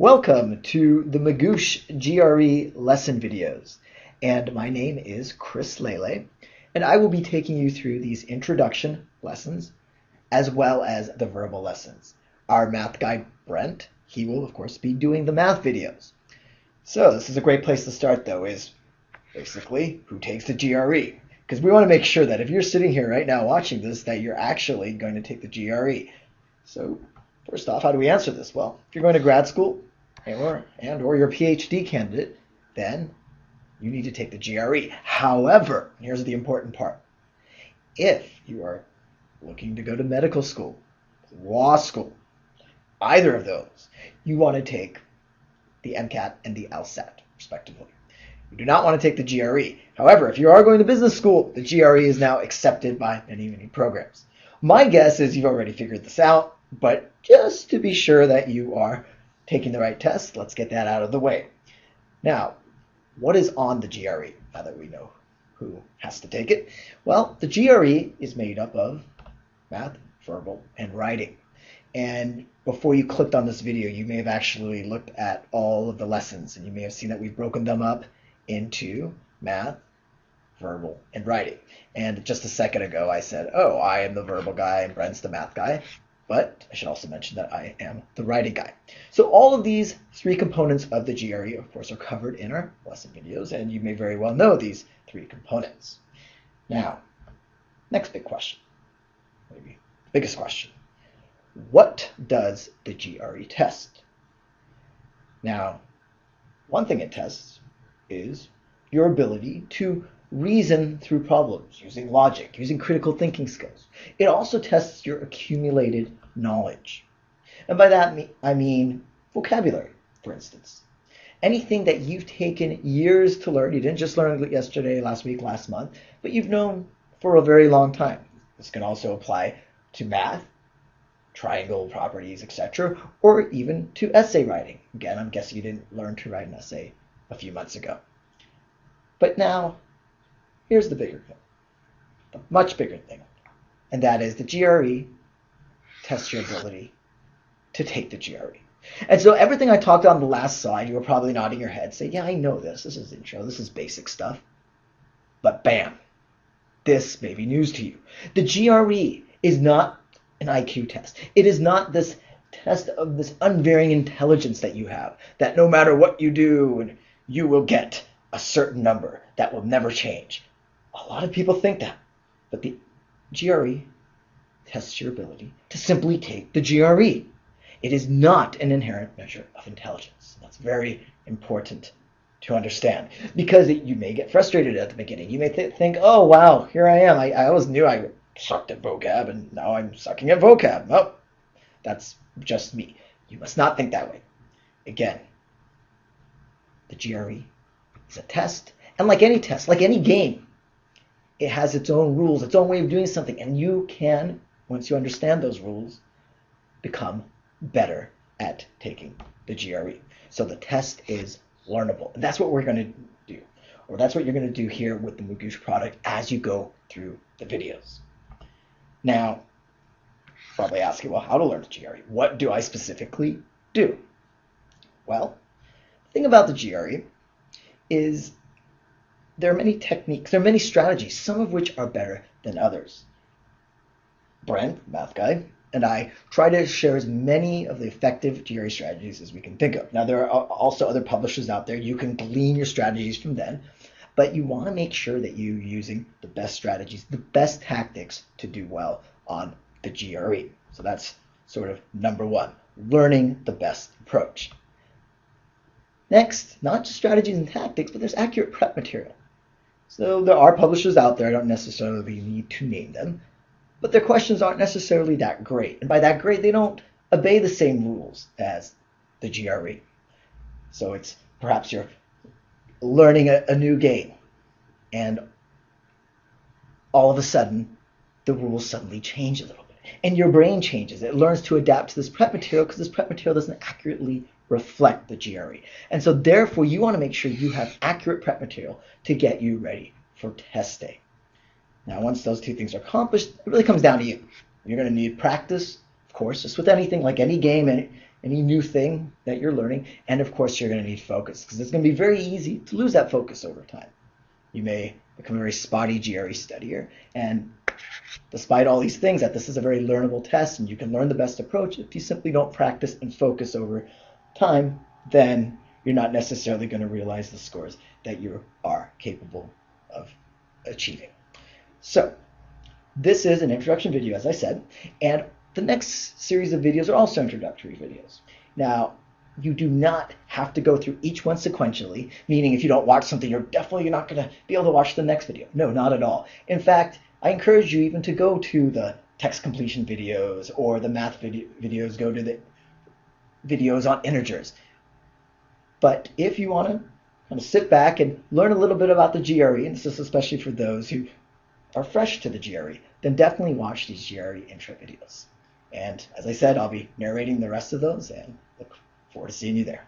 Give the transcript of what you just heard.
Welcome to the Magoosh GRE lesson videos, and my name is Chris Lele, and I will be taking you through these introduction lessons as well as the verbal lessons. Our math guy, Brent, he will of course be doing the math videos. So this is a great place to start though, is basically who takes the GRE? Because we want to make sure that if you're sitting here right now watching this, that you're actually going to take the GRE. So first off, how do we answer this? Well, if you're going to grad school or you're a PhD candidate, then you need to take the GRE. However, here's the important part. If you are looking to go to medical school, law school, either of those, you want to take the MCAT and the LSAT, respectively. You do not want to take the GRE. However, if you are going to business school, the GRE is now accepted by many programs. My guess is you've already figured this out, but just to be sure that you are taking the right test, let's get that out of the way. Now, what is on the GRE, now that we know who has to take it? Well, the GRE is made up of math, verbal, and writing. And before you clicked on this video, you may have actually looked at all of the lessons, and you may have seen that we've broken them up into math, verbal, and writing. And just a second ago, I said, oh, I am the verbal guy and Brent's the math guy. But I should also mention that I am the writing guy. So all of these three components of the GRE, of course, are covered in our lesson videos, and you may very well know these three components. Now, next big question, maybe the biggest question. What does the GRE test? Now, one thing it tests is your ability to reason through problems using logic, using critical thinking skills. It also tests your accumulated knowledge. And by that I mean vocabulary, for instance. Anything that you've taken years to learn, you didn't just learn it yesterday, last week, last month, but you've known for a very long time. This can also apply to math, triangle properties, etc., or even to essay writing. Again, I'm guessing you didn't learn to write an essay a few months ago. But now, here's the bigger thing, the much bigger thing, and that is the GRE tests your ability to take the GRE. And so everything I talked on the last slide, you were probably nodding your head, saying, yeah, I know this is intro, this is basic stuff. But bam, this may be news to you. The GRE is not an IQ test. It is not this test of this unvarying intelligence that you have, that no matter what you do, you will get a certain number that will never change. A lot of people think that, but the GRE tests your ability to simply take the GRE. It is not an inherent measure of intelligence. That's very important to understand, because you may get frustrated at the beginning. You may think, oh, wow, here I am. I always knew I sucked at vocab, and now I'm sucking at vocab. Oh, that's just me. You must not think that way. Again, the GRE is a test, and like any test, like any game, it has its own rules, its own way of doing something, and you can, once you understand those rules, become better at taking the GRE. So the test is learnable, and that's what we're going to do, or that's what you're going to do here with the Magoosh product as you go through the videos. Now, probably asking, well, how to learn the GRE? What do I specifically do? Well, the thing about the GRE is there are many techniques, there are many strategies, some of which are better than others. Brent, math guy, and I try to share as many of the effective GRE strategies as we can think of. Now, there are also other publishers out there. You can glean your strategies from them, but you want to make sure that you're using the best strategies, the best tactics to do well on the GRE. So that's sort of number one, learning the best approach. Next, not just strategies and tactics, but there's accurate prep material. So there are publishers out there, I don't necessarily need to name them, but their questions aren't necessarily that great. And by that great, they don't obey the same rules as the GRE. So it's perhaps you're learning a new game, and all of a sudden, the rules suddenly change a little bit. And your brain changes. It learns to adapt to this prep material because this prep material doesn't accurately reflect the GRE. And so therefore, you want to make sure you have accurate prep material to get you ready for test day. Now, once those two things are accomplished, it really comes down to you. You're going to need practice, of course, just with anything, like any game, and any new thing that you're learning. And of course, you're going to need focus because it's going to be very easy to lose that focus over time. You may become a very spotty GRE studier, and despite all these things, that this is a very learnable test and you can learn the best approach, if you simply don't practice and focus over time, then you're not necessarily going to realize the scores that you are capable of achieving. So this is an introduction video, as I said, and the next series of videos are also introductory videos. Now, you do not have to go through each one sequentially, meaning if you don't watch something, you're definitely not going to be able to watch the next video. No, not at all. In fact, I encourage you even to go to the text completion videos or the math videos, go to the videos on integers. But if you want to kind of sit back and learn a little bit about the GRE, and this is especially for those who are fresh to the GRE, then definitely watch these GRE intro videos. And as I said, I'll be narrating the rest of those and look forward to seeing you there.